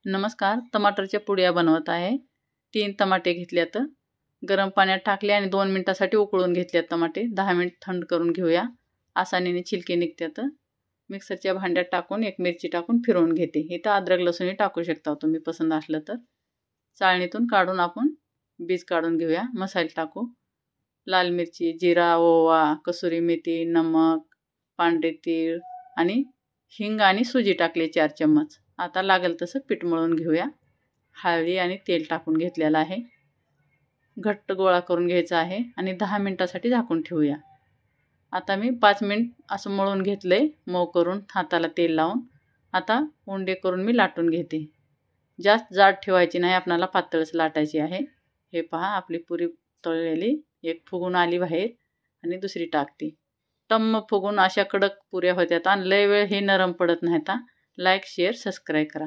नमस्कार, टमाटरच्या पुड्या बनवत आहे। 3 टमाटे घेतल्यात, गरम पाण्यात टाकले आणि 2 मिनिटासाठी उकळून घेतल्यात टमाटे। 10 मिनिट थंड करून घेऊया, आसानीने छिलके निघतात। मिक्सरच्या भांड्यात टाकून एक मिरची टाकून फिरवून घेते। इथं अद्रक लसूण टाकू शकता तुम्ही पसंत असलं तर। चाळणीतून काढून आपण बीज काढून घेऊया। मसाले टाकू, लाल मिरची, जिरा, ओवा, कसुरी मेथी, नमक, पांढरे तीळ आणि हिंग आणि सुजी टाकले 4 चम्मच। आता लागेल तसं पीठ मळून घेऊया। हळदी आणि तेल टाकून घेतलेलं आहे। घट्ट गोळा करून घ्यायचा आहे आणि 10 मिनिटासाठी झाकून ठेवूया। आता मी 5 मिनिट असं मळून घेतलंय, मऊ करून हाताला तेल लावून। आता उंडे करून मी लाटून घेते। जास्त जाड ठेवायची नाही, आपल्याला पातळच लाटायची आहे। हे पहा, आपली पुरी तळलेली एक फुगून आली बाहेर आणि दुसरी टाकते। टम्म फुगून अशा कडक पुऱ्या होत्यात आणि लय वेळ हे नरम पडत नाहीत। लाईक, शेअर, सबस्क्राईब करा।